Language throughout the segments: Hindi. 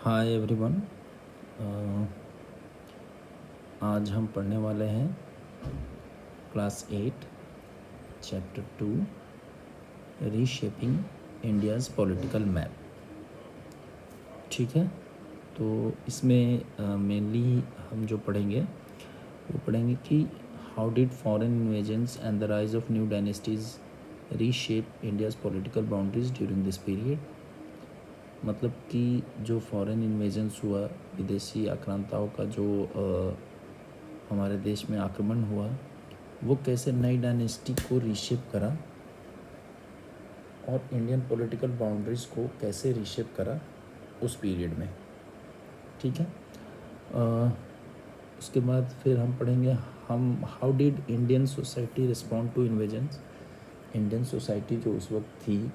Hi everyone. आज हम पढ़ने वाले हैं class 8 chapter 2 reshaping India's political map. ठीक है, तो इसमें मेनली हम जो पढ़ेंगे वो पढ़ेंगे कि how did foreign invasions and the rise of new dynasties reshape India's political boundaries during this period. मतलब कि जो फॉरेन इन्वेजन्स हुआ, विदेशी आक्रांताओं का जो हमारे देश में आक्रमण हुआ, वो कैसे नई डायनेस्टी को रीशेप करा और इंडियन पॉलिटिकल बाउंड्रीज़ को कैसे रीशेप करा उस पीरियड में। ठीक है, उसके बाद फिर हम पढ़ेंगे हम how did Indian society respond to invasions. Indian society जो उस वक्त थी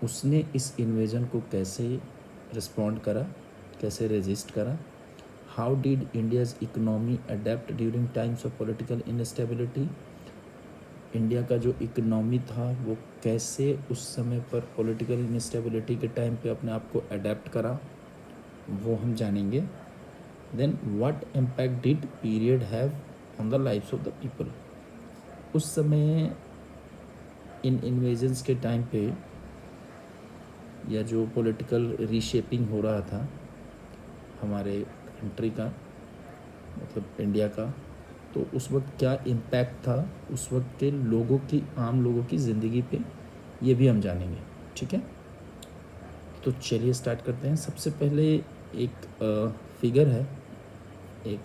उसने इस इन्वेजन को कैसे रिस्पॉन्ड करा, कैसे रेजिस्ट करा। How did India's economy adapt during times of political instability. India का जो इकोनॉमी था वो कैसे उस समय पर पॉलिटिकल इनस्टेबिलिटी के टाइम पे अपने आप को अडेप्ट करा, वो हम जानेंगे। Then what impact did period have on the lifes of the people. उस समय इन इन्वेजन्स के टाइम पे या जो पॉलिटिकल रीशेपिंग हो रहा था हमारे कंट्री का, मतलब इंडिया का, तो उस वक्त क्या इम्पैक्ट था उस वक्त के लोगों की, आम लोगों की ज़िंदगी पे, ये भी हम जानेंगे। ठीक है, तो चलिए स्टार्ट करते हैं। सबसे पहले एक फिगर है, एक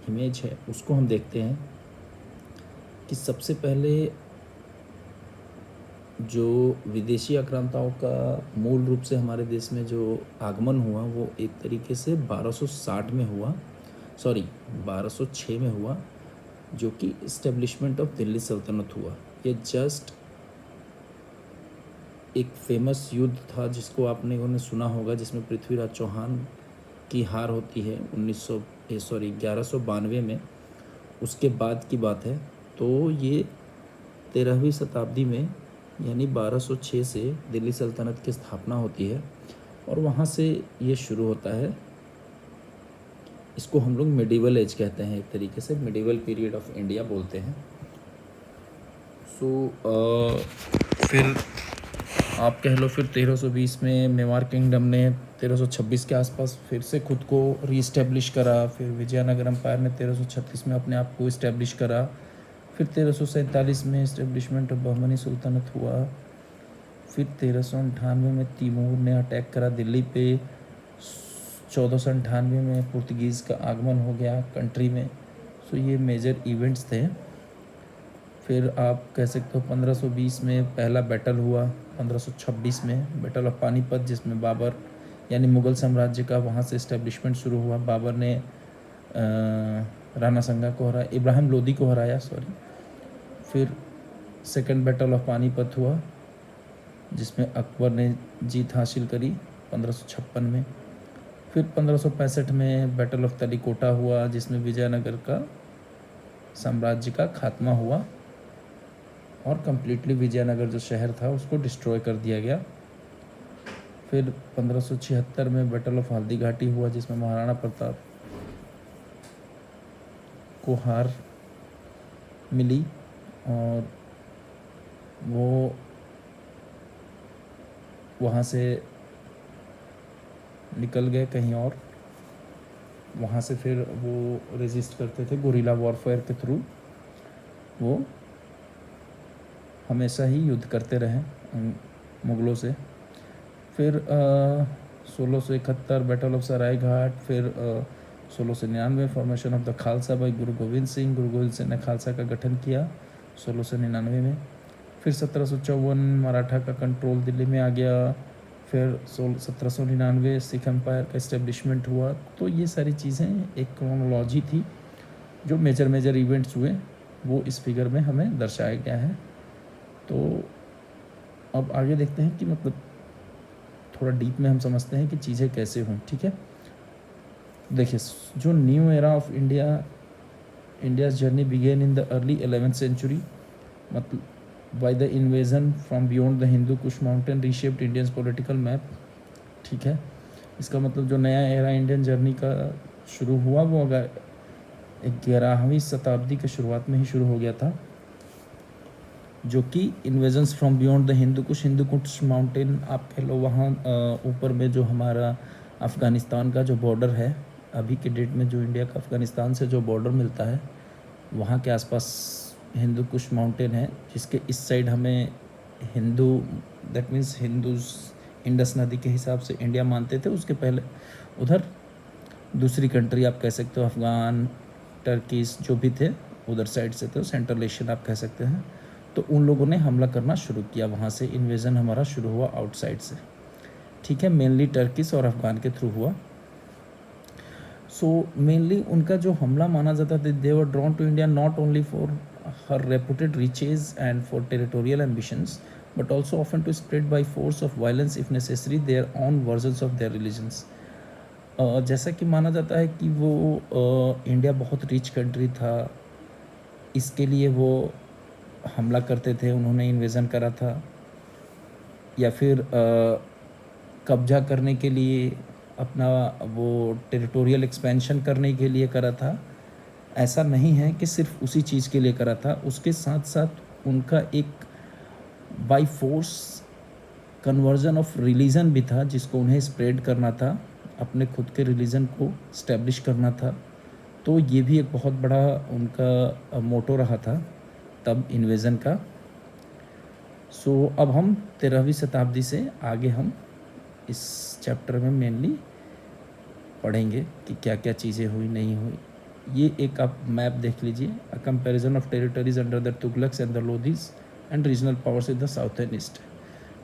इमेज है, उसको हम देखते हैं कि सबसे पहले जो विदेशी आक्रांताओं का मूल रूप से हमारे देश में जो आगमन हुआ वो एक तरीके से 1260 में हुआ, 1206 में हुआ, जो कि इस्टेब्लिशमेंट ऑफ दिल्ली सल्तनत हुआ। ये जस्ट एक फेमस युद्ध था जिसको आपने सुना होगा, जिसमें पृथ्वीराज चौहान की हार होती है 1192 में। उसके बाद की बात है। तो ये 13वीं शताब्दी में यानी 1206 से दिल्ली सल्तनत की स्थापना होती है और वहाँ से ये शुरू होता है। इसको हम लोग मिडिवल एज कहते हैं, एक तरीके से मिडिवल पीरियड ऑफ इंडिया बोलते हैं। फिर आप कह लो, फिर 1320 में मेवाड़ किंगडम ने 1326 के आसपास फिर से खुद को रीस्टेब्लिश करा। फिर विजयनगर एम्पायर ने 1336 में अपने आप को इस्टेब्लिश करा। फिर 1347 में इस्टेब्लिशमेंट ऑफ बहमनी सुल्तानत हुआ। फिर 1398 में तैमूर ने अटैक करा दिल्ली पे। 1498 में पुर्तगीज़ का आगमन हो गया कंट्री में। सो ये मेजर इवेंट्स थे। फिर आप कह सकते हो 1520 में पहला बैटल हुआ, 1526 में बैटल ऑफ पानीपत, जिसमें बाबर यानी मुग़ल साम्राज्य का वहाँ से इस्टेब्लिशमेंट शुरू हुआ। बाबर ने राणा संगा को हराया, इब्राहिम लोदी को हराया, फिर सेकंड बैटल ऑफ पानीपत हुआ जिसमें अकबर ने जीत हासिल करी 1556 में। फिर 1565 में बैटल ऑफ तलीकोटा हुआ जिसमें विजयनगर का साम्राज्य का खात्मा हुआ और कम्प्लीटली विजयनगर जो शहर था उसको डिस्ट्रॉय कर दिया गया। फिर 1576 में बैटल ऑफ हल्दी घाटी हुआ जिसमें महाराणा प्रताप को हार मिली और वो वहाँ से निकल गए कहीं और। वहाँ से फिर वो रेजिस्ट करते थे गुरिल्ला वॉरफेयर के थ्रू, वो हमेशा ही युद्ध करते रहे मुग़लों से। फिर 1671 बैटल ऑफ सराय घाट। फिर 1699 formation of the Khalsa by गुरु गोविंद सिंह। गुरु गोविंद सिंह ने खालसा का गठन किया 1699 में। फिर 1754 मराठा का कंट्रोल दिल्ली में आ गया। फिर 1799 सिख एम्पायर का इस्टेब्लिशमेंट हुआ। तो ये सारी चीज़ें एक क्रोनोलॉजी थी, जो मेजर इवेंट्स हुए वो इस फिगर में हमें दर्शाया गया है। तो अब आगे देखते हैं कि मतलब थोड़ा डीप में हम समझते हैं कि चीज़ें कैसे हों। ठीक है, देखिए, जो new era of India's journey begin in the early 11th century, मतलब by the invasion from beyond the Hindu Kush mountain reshaped Indians political map. ठीक है, इसका मतलब जो नया एरा इंडियन जर्नी का शुरू हुआ वो अगर 11वीं शताब्दी के शुरुआत में ही शुरू हो गया था, जो कि invasions from beyond the Hindu Kush mountain आप कह लो, वहाँ ऊपर में जो हमारा अफ़गानिस्तान का जो बॉर्डर है, अभी के डेट में जो इंडिया का अफ़गानिस्तान से जो बॉर्डर मिलता है, वहाँ के आसपास हिंदू कुश माउंटेन है, जिसके इस साइड हमें Hindu, that means Hindus Indus नदी के हिसाब से इंडिया मानते थे। उसके पहले उधर दूसरी कंट्री आप कह सकते हो, अफ़गान, टर्कीस जो भी थे उधर साइड से थे, सेंट्रल एशियन आप कह सकते हैं। तो उन लोगों ने हमला करना शुरू किया, वहाँ से इन्वेजन हमारा शुरू हुआ आउटसाइड से, ठीक है। मेनली टर्किस और अफ़गान के थ्रू हुआ। सो मेनली उनका जो हमला माना जाता था, they were drawn to India not only for her reputed riches and for territorial ambitions, but also often to spread by force of violence if necessary their own versions of their religions. जैसा कि माना जाता है कि वो इंडिया बहुत रिच कंट्री था, इसके लिए वो हमला करते थे, उन्होंने इन्वेजन करा था, या फिर कब्जा करने के लिए, अपना वो टेरिटोरियल एक्सपेंशन करने के लिए करा था। ऐसा नहीं है कि सिर्फ उसी चीज़ के लिए करा था, उसके साथ साथ उनका एक by force conversion of religion भी था, जिसको उन्हें स्प्रेड करना था, अपने खुद के रिलीजन को स्टैब्लिश करना था। तो ये भी एक बहुत बड़ा उनका मोटो रहा था तब इन्वेजन का। सो अब हम 13वीं शताब्दी से आगे हम इस चैप्टर में मेनली पढ़ेंगे कि क्या क्या चीज़ें हुई, नहीं हुई। ये एक आप मैप देख लीजिए, a comparison of territories under the Tughlaqs and the Lodhi's and regional powers in the south and east.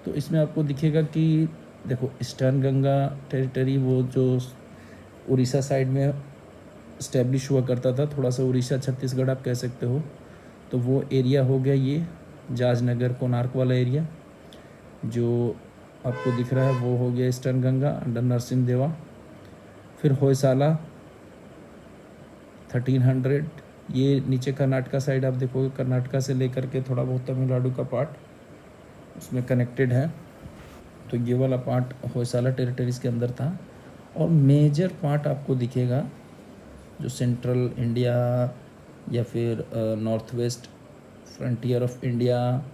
तो इसमें आपको दिखेगा कि देखो, ईस्टर्न गंगा टेरिटरी वो जो उड़ीसा साइड में इस्टेब्लिश हुआ करता था, थोड़ा सा उड़ीसा छत्तीसगढ़ आप कह सकते हो, तो वो एरिया हो गया ये जाजनगर कोणार्क वाला एरिया जो आपको दिख रहा है, वो हो गया ईस्टर्न गंगा अंडर नरसिंह देवा। फिर होयसाला 1300, ये नीचे कर्नाटका साइड आप देखोगे, कर्नाटका से लेकर के थोड़ा बहुत तमिलनाडु का पार्ट उसमें कनेक्टेड है, तो ये वाला पार्ट होयसाला टेरिटरीज़ के अंदर था। और मेजर पार्ट आपको दिखेगा जो सेंट्रल इंडिया या फिर north west frontier of India,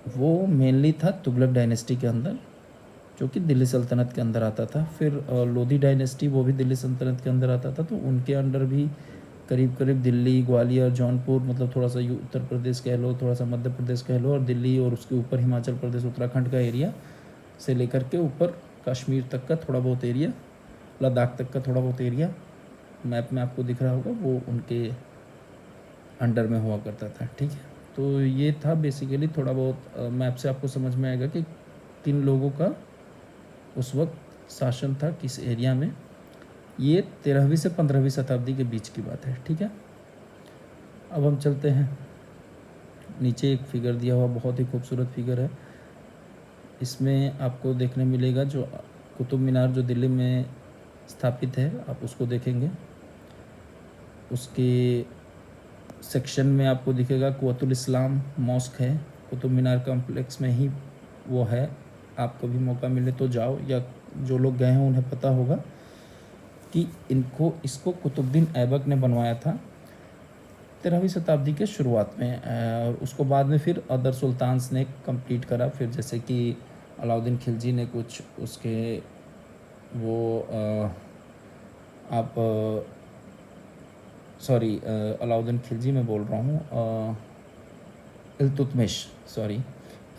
वो मेनली था तुगलक डायनेस्टी के अंदर, जो कि दिल्ली सल्तनत के अंदर आता था। फिर लोधी डायनेस्टी, वो भी दिल्ली सल्तनत के अंदर आता था, तो उनके अंडर भी करीब करीब दिल्ली, ग्वालियर, जौनपुर, मतलब थोड़ा सा उत्तर प्रदेश कह लो, थोड़ा सा मध्य प्रदेश कह लो, और दिल्ली और उसके ऊपर हिमाचल प्रदेश, उत्तराखंड का एरिया से लेकर के ऊपर कश्मीर तक का थोड़ा बहुत एरिया, लद्दाख तक का थोड़ा बहुत एरिया मैप में आपको दिख रहा होगा, वो उनके अंडर में हुआ करता था, ठीक है। तो ये था बेसिकली, थोड़ा बहुत मैप से आपको समझ में आएगा कि किन लोगों का उस वक्त शासन था किस एरिया में। ये 13वीं से 15वीं शताब्दी के बीच की बात है, ठीक है। अब हम चलते हैं, नीचे एक फिगर दिया हुआ, बहुत ही खूबसूरत फिगर है। इसमें आपको देखने मिलेगा जो कुतुब मीनार जो दिल्ली में स्थापित है, आप उसको देखेंगे, उसके सेक्शन में आपको दिखेगा कुव्वतुल इस्लाम मॉस्क है, कुतुब मीनार कॉम्प्लेक्स में ही वो है। आप कभी मौका मिले तो जाओ, या जो लोग गए हैं उन्हें पता होगा कि इसको कुतुबुद्दीन ऐबक ने बनवाया था 13वीं शताब्दी के शुरुआत में, और उसको बाद में फिर अदर सुल्तान्स ने कंप्लीट करा। फिर जैसे कि अलाउद्दीन खिलजी ने कुछ उसके वो अलाउद्दीन खिलजी मैं बोल रहा हूँ,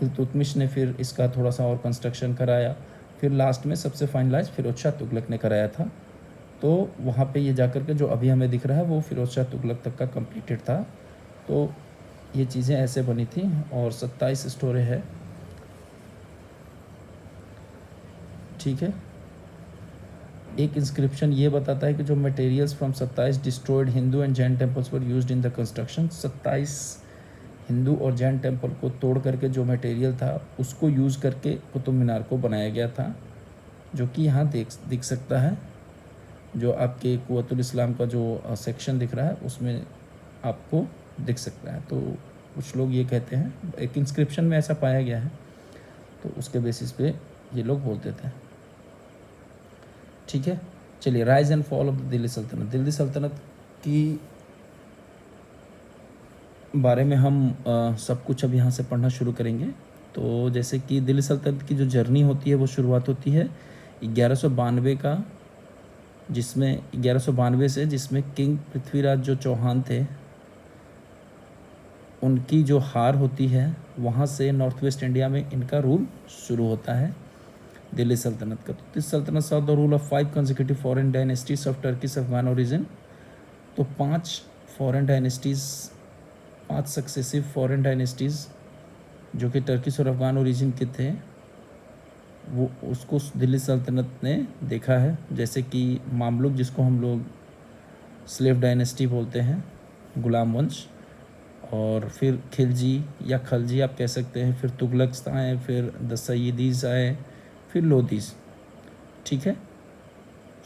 इल्तुतमिश ने फिर इसका थोड़ा सा और कंस्ट्रक्शन कराया। फिर लास्ट में सबसे फाइनलाइज फिरोज शाह तुगलक ने कराया था। तो वहाँ पे ये जाकर के जो अभी हमें दिख रहा है वो फिरोज शाह तुगलक तक का कंप्लीटेड था। तो ये चीज़ें ऐसे बनी थी, और 27 स्टोरी है, ठीक है। एक इंस्क्रिप्शन ये बताता है कि जो materials from 27 destroyed Hindu and Jain temples were used in the construction, 27 Hindu और जैन टेम्पल को तोड़ करके जो मटेरियल था उसको यूज़ करके कुतुब मीनार को बनाया गया था, जो कि यहाँ दिख सकता है। जो आपके कुव्वतुल इस्लाम का जो सेक्शन दिख रहा है उसमें आपको दिख सकता है। तो कुछ लोग ये कहते हैं, एक इंस्क्रिप्शन में ऐसा पाया गया है, तो उसके बेसिस पे ये लोग बोलते थे। ठीक है, चलिए rise and fall of the Delhi सल्तनत। दिल्ली सल्तनत की बारे में हम सब कुछ अब यहाँ से पढ़ना शुरू करेंगे। तो जैसे कि दिल्ली सल्तनत की जो जर्नी होती है वो शुरुआत होती है 1192 का, जिसमें 1192 से, जिसमें किंग पृथ्वीराज जो चौहान थे उनकी जो हार होती है, वहाँ से नॉर्थ वेस्ट इंडिया में इनका रूल शुरू होता है दिल्ली सल्तनत का। तो दिस सल्तनत saw the rule of 5 consecutive foreign dynasties of Turkish Afghan origin. तो 5 foreign dynasties, 5 successive foreign dynasties जो कि टर्किश और अफगान ओरिजिन के थे, वो उसको दिल्ली सल्तनत ने देखा है। जैसे कि मामलुक, जिसको हम लोग स्लेव डायनेस्टी बोलते हैं, गुलाम वंश, और फिर खिलजी या खलजी आप कह सकते हैं, फिर तुगलक आए, फिर द सय्यदीज़ आए, फिर लोदीज़। ठीक है,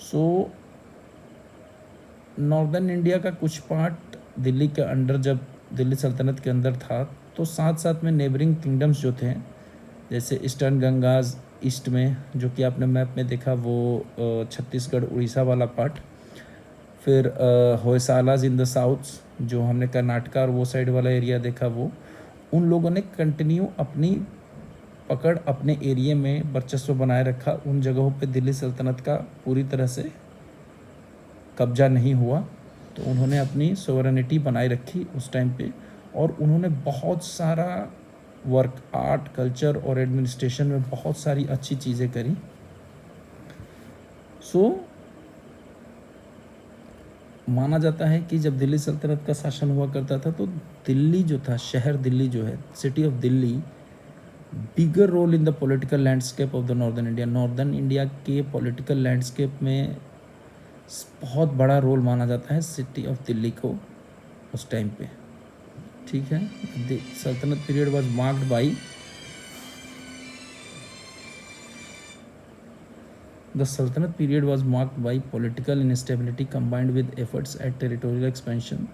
सो नॉर्दर्न इंडिया का कुछ पार्ट दिल्ली के अंडर, जब दिल्ली सल्तनत के अंदर था, तो साथ साथ में नेबरिंग किंगडम्स जो थे, जैसे ईस्टर्न गंगाज ईस्ट में, जो कि आपने मैप में देखा, वो छत्तीसगढ़ उड़ीसा वाला पार्ट, फिर होयसालाज इन द साउथ, जो हमने कर्नाटका और वो साइड वाला एरिया देखा, वो उन लोगों ने कंटिन्यू अपनी पकड़ अपने एरिया में वर्चस्व बनाए रखा। उन जगहों पे दिल्ली सल्तनत का पूरी तरह से कब्जा नहीं हुआ, तो उन्होंने अपनी सोवरेनिटी बनाए रखी उस टाइम पे, और उन्होंने बहुत सारा वर्क, आर्ट, कल्चर और एडमिनिस्ट्रेशन में बहुत सारी अच्छी चीज़ें करी। सो माना जाता है कि जब दिल्ली सल्तनत का शासन हुआ करता था, तो दिल्ली जो था, शहर दिल्ली जो है, city of Delhi, bigger role in the political landscape of the northern India. Northern India के पॉलिटिकल लैंडस्केप में बहुत बड़ा रोल माना जाता है सिटी ऑफ दिल्ली को उस टाइम पे। ठीक है, द सल्तनत period was marked by The Sultanate period was marked by political instability combined with efforts at territorial expansion.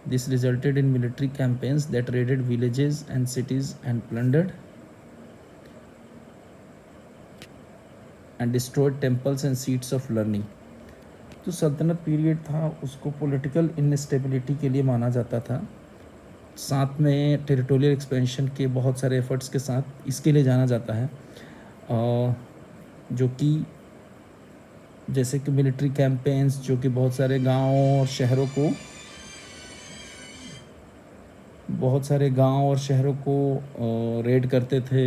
This resulted in military campaigns that raided villages and cities and plundered and destroyed temples and seats of learning. जो सल्तनत पीरियड था उसको पॉलिटिकल इनस्टेबिलिटी के लिए माना जाता था, साथ में टेरिटोरियल एक्सपेंशन के बहुत सारे एफर्ट्स के साथ इसके लिए जाना जाता है, जो कि जैसे कि मिलिट्री कैंपेन्स, जो कि बहुत सारे गांवों और शहरों को रेड करते थे,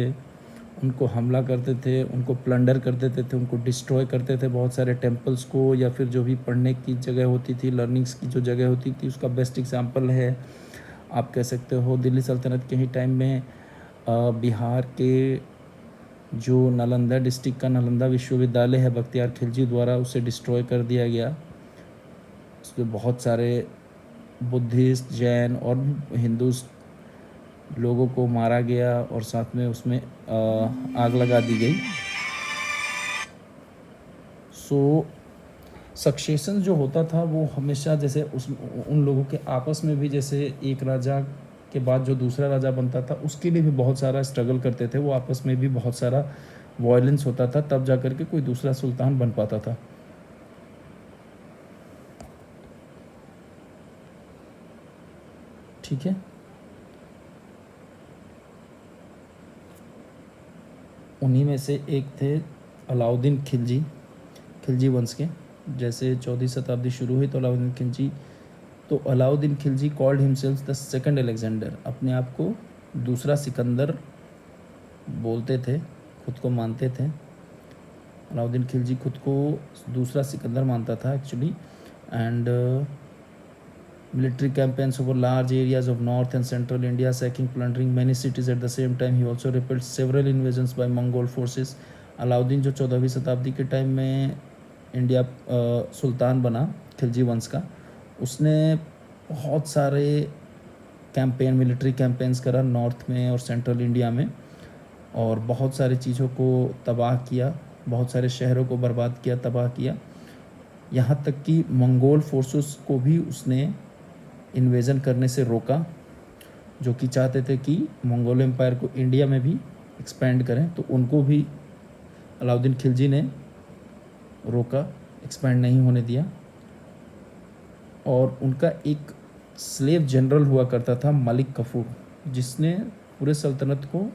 उनको हमला करते थे, उनको प्लंडर कर देते थे, उनको डिस्ट्रॉय करते थे, बहुत सारे टेम्पल्स को, या फिर जो भी पढ़ने की जगह होती थी, लर्निंग्स की जो जगह होती थी, उसका बेस्ट एग्जांपल है, आप कह सकते हो, दिल्ली सल्तनत के ही टाइम में बिहार के जो नालंदा डिस्ट्रिक्ट का नालंदा विश्वविद्यालय है, बख्तियार खिलजी द्वारा उसे डिस्ट्रॉय कर दिया गया। उसमें बहुत सारे बुद्धिस्ट, जैन और हिंदू लोगों को मारा गया, और साथ में उसमें आग लगा दी गई। सो सक्सेशन जो होता था वो हमेशा, जैसे उन लोगों के आपस में भी, जैसे एक राजा के बाद जो दूसरा राजा बनता था उसके लिए भी बहुत सारा स्ट्रगल करते थे, वो आपस में भी बहुत सारा वायलेंस होता था, तब जा कर के कोई दूसरा सुल्तान बन पाता था। ठीक है, उन्हीं में से एक थे अलाउद्दीन खिलजी वंश के। जैसे 14वीं शताब्दी शुरू हुई तो अलाउद्दीन खिलजी, तो Alauddin Khilji called himself the second Alexander, अपने आप को दूसरा सिकंदर बोलते थे, खुद को मानते थे। अलाउद्दीन खिलजी खुद को दूसरा सिकंदर मानता था actually. And military campaigns over large areas of north and central India, sacking, plundering many cities at the same time. He also repelled several invasions by Mongol forces. Alauddin जो 14वीं शताब्दी के टाइम में इंडिया सुल्तान बना खिलजी वंश का, उसने बहुत सारे कैंपेन, मिलिट्री कैंपेन्स करा नॉर्थ में और सेंट्रल इंडिया में, और बहुत सारी चीज़ों को तबाह किया, बहुत सारे शहरों को बर्बाद किया, तबाह किया। यहाँ तक कि मंगोल फोर्सेस को भी उसने इन्वेजन करने से रोका, जो कि चाहते थे कि मंगोल एम्पायर को इंडिया में भी एक्सपेंड करें, तो उनको भी अलाउद्दीन खिलजी ने रोका। एक्सपैंड नहीं होने दिया। और उनका एक स्लेव जनरल हुआ करता था मलिक कफूर, जिसने पूरे सल्तनत को,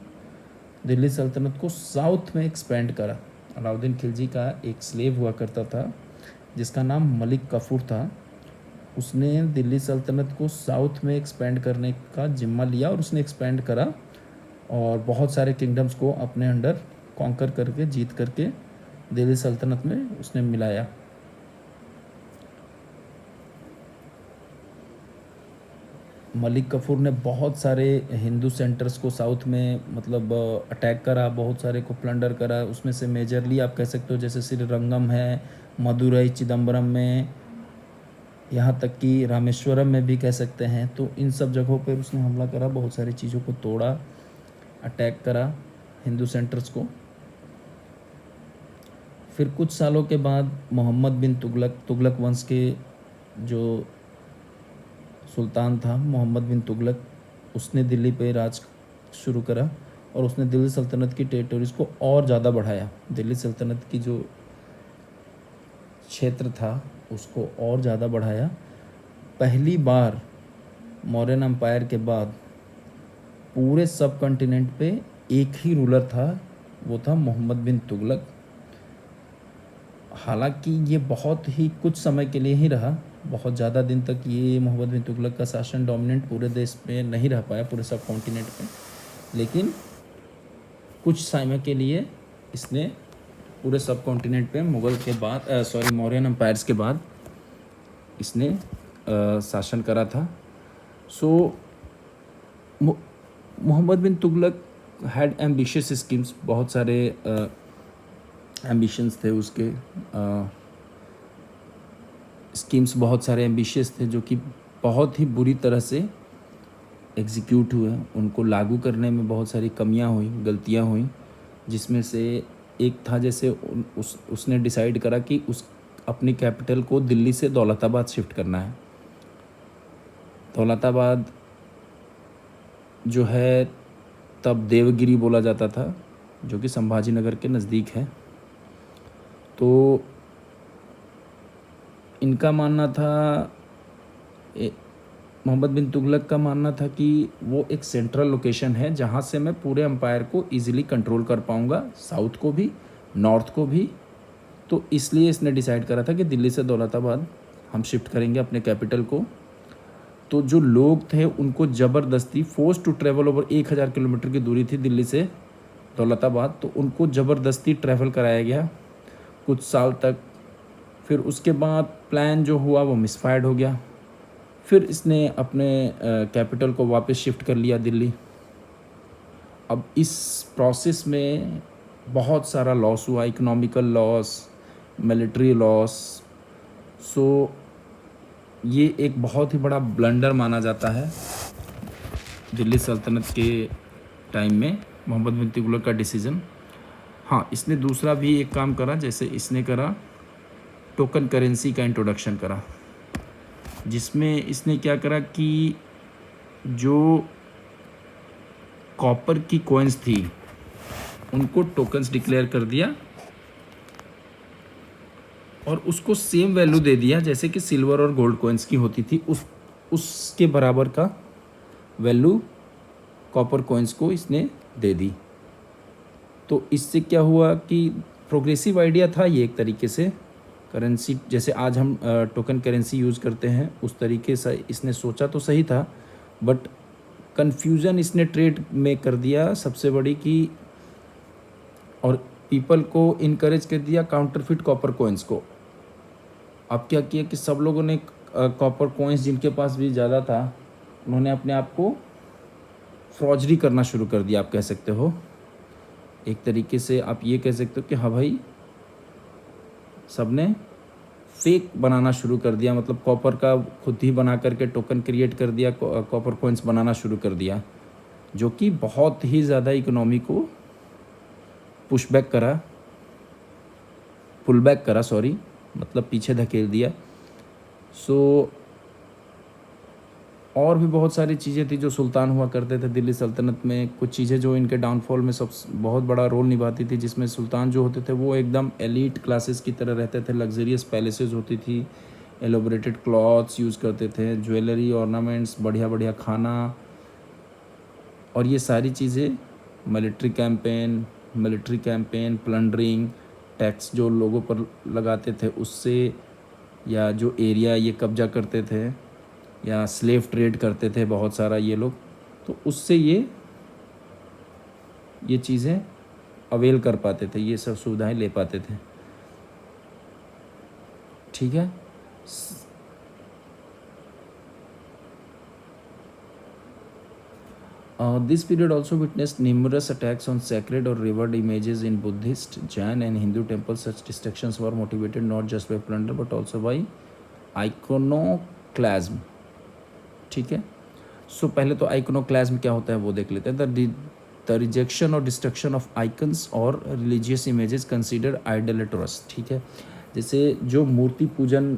दिल्ली सल्तनत को साउथ में एक्सपेंड करा। अलाउद्दीन खिलजी का एक स्लेव हुआ करता था जिसका नाम मलिक कफूर था। उसने दिल्ली सल्तनत को साउथ में एक्सपेंड करने का जिम्मा लिया और उसने एक्सपेंड करा और बहुत सारे किंगडम्स को अपने अंडर कॉन्कर करके, जीत करके दिल्ली सल्तनत में उसने मिलाया। मलिक कफूर ने बहुत सारे हिंदू सेंटर्स को साउथ में मतलब अटैक करा, बहुत सारे को प्लंडर करा। उसमें से मेजरली आप कह सकते हो जैसे श्रीरंगम है, मदुरई, चिदम्बरम में, यहाँ तक कि रामेश्वरम में भी कह सकते हैं। तो इन सब जगहों पर उसने हमला करा, बहुत सारी चीज़ों को तोड़ा, अटैक करा हिंदू सेंटर्स को। फिर कुछ सालों के बाद मोहम्मद बिन तुगलक वंश के जो सुल्तान था, मोहम्मद बिन तुगलक, उसने दिल्ली पे राज शुरू करा और उसने दिल्ली सल्तनत की टेरिटरीज़ को और ज़्यादा बढ़ाया। दिल्ली सल्तनत की जो क्षेत्र था उसको और ज़्यादा बढ़ाया। पहली बार मौर्यन एम्पायर के बाद पूरे सब कॉन्टिनेंट पे एक ही रूलर था, वो था मोहम्मद बिन तुगलक। हालांकि ये बहुत ही कुछ समय के लिए ही रहा, बहुत ज़्यादा दिन तक ये मोहम्मद बिन तुगलक का शासन डोमिनेंट पूरे देश में नहीं रह पाया, पूरे सब कॉन्टिनेंट पे। लेकिन कुछ समय के लिए इसने पूरे सब कॉन्टिनेंट पे मुग़ल के बाद मौर्यन एम्पायर्स के बाद इसने शासन करा था। सो मोहम्मद बिन तुगलक हैड एम्बिशियस स्कीम्स, बहुत सारे एम्बिशंस थे उसके, स्कीम्स बहुत सारे एम्बिशियस थे जो कि बहुत ही बुरी तरह से एग्जीक्यूट हुए। उनको लागू करने में बहुत सारी कमियां हुई, गलतियां हुई, जिसमें से एक था जैसे उसने डिसाइड करा कि उस अपनी कैपिटल को दिल्ली से दौलताबाद शिफ्ट करना है। दौलताबाद जो है तब देवगिरी बोला जाता था, जो कि संभाजी नगर के नज़दीक है। तो इनका मानना था, मोहम्मद बिन तुगलक का मानना था कि वो एक सेंट्रल लोकेशन है जहाँ से मैं पूरे एम्पायर को इजीली कंट्रोल कर पाऊँगा, साउथ को भी, नॉर्थ को भी। तो इसलिए इसने डिसाइड करा था कि दिल्ली से दौलताबाद हम शिफ्ट करेंगे अपने कैपिटल को। तो जो लोग थे उनको ज़बरदस्ती force to travel over 1000 kilometre की दूरी थी दिल्ली से दौलताबाद, तो उनको ज़बरदस्ती ट्रैवल कराया गया कुछ साल तक। फिर उसके बाद प्लान जो हुआ वो मिसफायर्ड हो गया। फिर इसने अपने कैपिटल को वापस शिफ्ट कर लिया दिल्ली। अब इस प्रोसेस में बहुत सारा लॉस हुआ, इकोनॉमिकल लॉस, मिलिट्री लॉस। सो ये एक बहुत ही बड़ा ब्लंडर माना जाता है दिल्ली सल्तनत के टाइम में मोहम्मद बिन तुगलक का डिसीज़न। हाँ, इसने दूसरा भी एक काम करा, जैसे इसने करा टोकन करेंसी का इंट्रोडक्शन करा, जिसमें इसने क्या करा कि जो कॉपर की कॉइन्स थी उनको टोकन्स डिक्लेयर कर दिया और उसको सेम वैल्यू दे दिया जैसे कि सिल्वर और गोल्ड कॉइन्स की होती थी। उसके बराबर का वैल्यू कॉपर कॉइन्स को इसने दे दी। तो इससे क्या हुआ कि प्रोग्रेसिव आइडिया था ये एक तरीके से, करेंसी जैसे आज हम टोकन करेंसी यूज़ करते हैं उस तरीके से इसने सोचा तो सही था, बट कन्फ्यूज़न इसने ट्रेड में कर दिया सबसे बड़ी की, और पीपल को इनकरेज कर दिया काउंटरफिट कॉपर कॉइन्स को। अब क्या किया कि सब लोगों ने कॉपर कॉइन्स जिनके पास भी ज़्यादा था उन्होंने अपने आप को फ्रॉजरी करना शुरू कर दिया, आप कह सकते हो। एक तरीके से आप ये कह सकते हो कि हाँ भाई, सब ने फेक बनाना शुरू कर दिया, मतलब कॉपर का खुद ही बना करके टोकन क्रिएट कर दिया, कॉपर कॉइन्स बनाना शुरू कर दिया, जो कि बहुत ही ज़्यादा इकोनॉमी को पुशबैक करा, पुलबैक करा, मतलब पीछे धकेल दिया। सो और भी बहुत सारी चीज़ें थी जो सुल्तान हुआ करते थे दिल्ली सल्तनत में। कुछ चीज़ें जो इनके डाउनफॉल में सब बहुत बड़ा रोल निभाती थी, जिसमें सुल्तान जो होते थे वो एकदम एलीट क्लासेस की तरह रहते थे। लग्जरियस पैलेसेस होती थी, एलोबरेटेड क्लॉथ्स यूज़ करते थे, ज्वेलरी, ऑर्नामेंट्स, बढ़िया बढ़िया खाना, और ये सारी चीज़ें मिलिट्री कैंपेन, प्लंडरिंग, टैक्स जो लोगों पर लगाते थे उससे, या जो एरिया ये कब्जा करते थे, या स्लेव ट्रेड करते थे बहुत सारा ये लोग, तो उससे ये चीज़ें अवेल कर पाते थे, ये सब सुविधाएं ले पाते थे। ठीक है। This period also witnessed numerous attacks on sacred or revered images in Buddhist, Jain and Hindu temples. Such destructions were motivated not just by plunder but also by iconoclasm. ठीक है। सो पहले तो आइकोनोक्लाज्म क्या होता है वो देख लेते हैं। द रिजेक्शन और डिस्ट्रक्शन ऑफ आइकन्स और रिलीजियस इमेजेस कंसिडर आइडलेट्रस। ठीक है। जैसे जो मूर्ति पूजन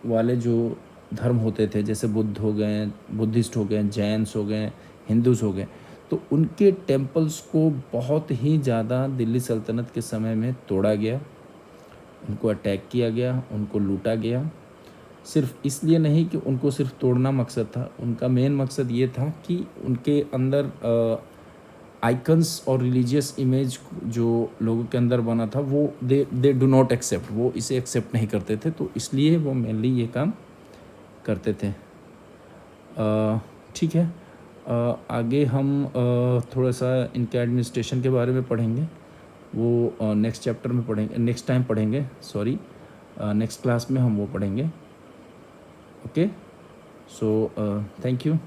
वाले जो धर्म होते थे, जैसे बुद्ध हो गए, बुद्धिस्ट हो गए, जैन्स हो गए, हिंदूज हो गए, तो उनके टेम्पल्स को बहुत ही ज़्यादा दिल्ली सल्तनत के समय में तोड़ा गया, उनको अटैक किया गया, उनको लूटा गया। सिर्फ इसलिए नहीं कि उनको सिर्फ तोड़ना मकसद था, उनका मेन मकसद ये था कि उनके अंदर आइकन्स और रिलीजियस इमेज जो लोगों के अंदर बना था वो दे डू नॉट एक्सेप्ट, वो इसे एक्सेप्ट नहीं करते थे, तो इसलिए वो मेनली ये काम करते थे। ठीक है। आगे हम थोड़ा सा इनके एडमिनिस्ट्रेशन के बारे में पढ़ेंगे, वो नेक्स्ट चैप्टर में पढ़ेंगे, नेक्स्ट टाइम पढ़ेंगे, सॉरी नेक्स्ट क्लास में हम वो पढ़ेंगे। Okay, so thank you.